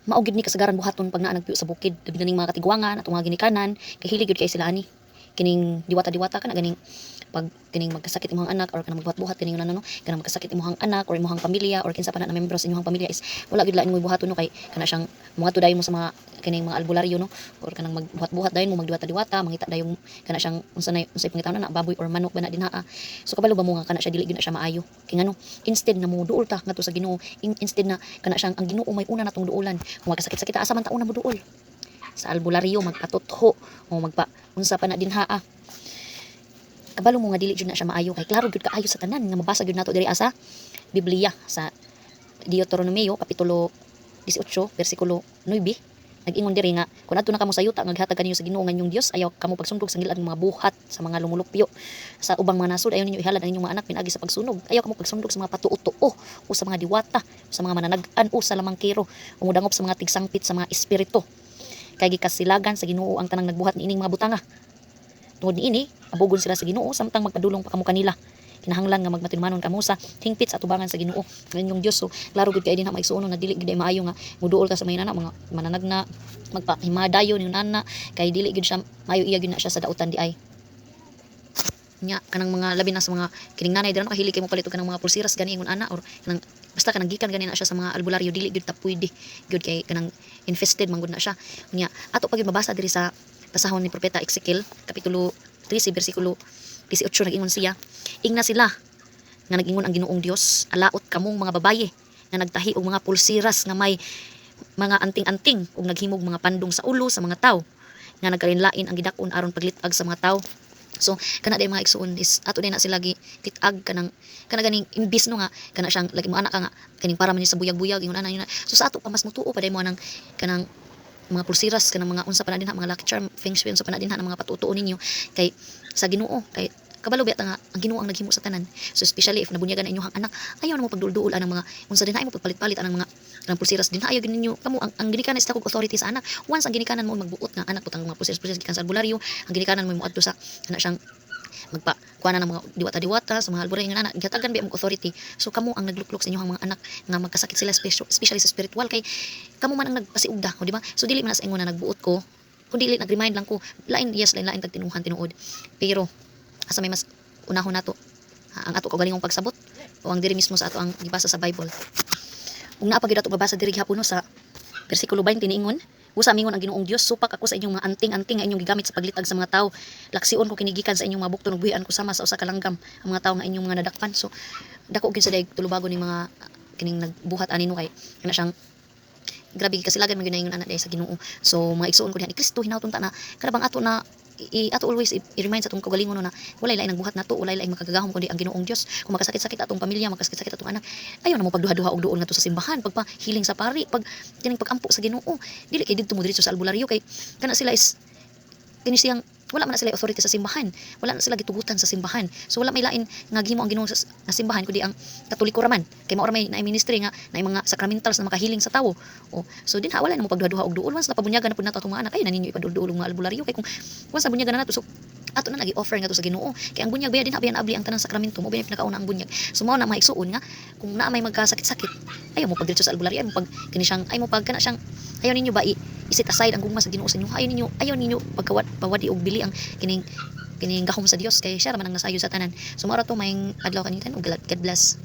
mao gid ni kasagaran buhaton pag naa nagpuyo sa bukid labi na ning mga katigwangan atong mga ginikanan kay hilig gyud kay sila ani kining diwata-diwata kana ganing pag kining magkasakit imong anak or kanang magbuhat-buhat kining ano kanang magkasakit imong anak or imong pamilya or kinsa pa na membro sa imong pamilya is wala gid lain mo buhaton no kay kana siyang muadto dayon mo sa mga kining mga albularyo no or kanang magbuhat-buhat dayon mo magdiwata-diwata mangita dayon kana siyang unsay pangitaon na baboy or manok ba na dinhaa so kabalo ba mo nga kana siya dili gyud na siya maayo kay ngano instead na mo duol ta ngadto sa Ginoo instead na kana siyang ang Ginoo may una natong duolan kung magkasakit-sakit asa man ta una mo duol sa albularyo magpatutho o magpa unsa pa na dinhaa kabalo mo nga dili jud na siya maayo kay klaro gyud kaayo sa tanan nga mabasa gyud nato diri asa Biblia sa Deuteronomio kapitulo 18 bersikulo 9 nag-ingon diri nga kun adto na kamo sayuta nga gihatag kaninyo sa Ginoo nga inyong Dios ayaw kamo pagsundog sa ngilad mga buhat sa mga lumulupyo sa ubang mga nasod ayaw ninyo ihalad ang inyong mga anak pinagi sa pagsunog ayaw kamo pagsundog sa mga patuo-tuo o sa mga diwata sa mga mananag-an o sa lamangkero o mudangop sa mga tigsangpit sa mga espiritu kay gikasilagan sa Ginoo ang tanang nagbuhat niining mga butanga tungod niini abugon sila sa Ginoo samtang magpadulong pa kamo kanila kinahanglan nga magmatilmanon kamo sa hingpit sa atubangan sa Ginoo ng inyong Dios so klaro gid kay din na maigsuonon na dili gid maayo nga muduol ka sa mga nana mga mananagna magpahimadayon yung nana kay dili gid siya maayo iya gid na siya sa dautan di ay nya kanang mga labi na sa mga kining nanay dira makahilig kay mo palito kanang mga pulsiras gani ingon ana or kanang basta kanang gikan gani na siya sa mga albularyo dili gid ta pwede gud kay kanang infested man gud na siya nya ato pa gyud mabasa diri sa pasahon ni propeta Ezekiel kapitulo 13 bersikulo 18 nag-ingon siya ingna sila nga nag-ingon ang Ginoong Dios alaot kamong mga babaye nga nagtahi og mga pulsiras nga may mga anting-anting ug naghimog mga pandong sa ulo sa mga tawo nga nagkalinlain ang gidakon aron paglitag sa mga tawo so kana day mga igsuon is ato din na sila gitag kanang ganing imbis no nga kana siyang lagi mo anak ka nga kaning para man sa buyag-buyag ingon ana yun so sa ato pa mas mutuo pa day mo nang kanang mga pulsiras kanang mga unsa pa na dinha mga lucky charm feng shui unsa pa na dinha ng mga patutuo ninyo kay sa Ginoo kay kabalo biya nga ang Ginoo ang naghimo sa tanan so especially if nabunyagan na inyong anak ayaw na mo pagdulduol ang mga unsa dinha mo pagpalit-palit ang mga kanang pulsiras dinha ayaw gid ninyo kamo ang ginikanan is takog authority sa anak once ang ginikanan mo magbuot nga anak putang mga pulsiras gikan sa albularyo ang ginikanan mo moadto sa kana siyang magpa kuana ng mga diwata-diwata sa mga albularyo nga anak gihatagan biya mo authority so kamo ang nagluklok sa inyong mga anak nga magkasakit sila especially sa spiritual kay kamo man ang nagpasiugda di ba so dili man sa ingon na nagbuot ko kun dili nag-remind lang ko lain yes lain tag tinuhan tinuod pero asa may mas unahon nato ang ato kaugalingong pagsabot o ang diri mismo sa ato ang gibasa sa Bible ug naa pa gid ato babasa diri gihapon no sa bersikulo 20 niingon usa mingon ang Ginoong Dios supak ako sa inyong mga anting-anting nga inyong gigamit sa paglitag sa mga tawo laksiun ko kinigikan sa inyong mga bukton ug buhian ko sama sa usa ka langgam ang mga tawo nga inyong mga nadakpan so dako gid sa daig tulubago ni mga kining nagbuhat ani no kay kana siyang grabe kasilagan man gyud na ingon ana day sa Ginoo so mga igsuon ko diha ni Kristo hinawton ta na kada bang ato na ato always i-remind sa atong kaugalingon na walay lain ang buhat nato walay lain makagagahom kundi ang Ginoong Dios kung makasakit-sakit atong pamilya makasakit-sakit atong anak ayaw na mo pagduha-duha og duol ngadto sa simbahan pagpahiling sa pari pag kining pagampo sa Ginoo dili kay didto mo diretso sa albularyo kay kana sila is kini siyang wala man na sila authority sa simbahan wala na sila gitugutan sa simbahan so wala may lain nga gihimo ang Ginoo sa simbahan kundi ang Katoliko raman kay mao ra may na ministry nga na mga sacramentals na makahiling sa tawo so din wala na mo pagduha-duha og duol once napabunyagan na pud nato atong mga anak ay naninyo ipadul-duol mga albularyo kay kung once nabunyagan na nato so ato na nagi-offer nga to sa Ginoo kay ang bunyag biya din habiyan abli ang tanang sakramento mo biya pinakauna ang bunyag so mao na maigsuon nga kung naa may magkasakit-sakit ayaw mo pagdiretso sa albularyo ayaw mo pag kini siyang ay mo pag kana siyang ayaw ninyo ba isit aside ang gugma sa Ginoo sa inyo ayaw ninyo pagwadi og bili ang kining gahom sa Dios kay siya ra man ang nasayo sa tanan so mao ra to may adlaw kanitan ug God bless.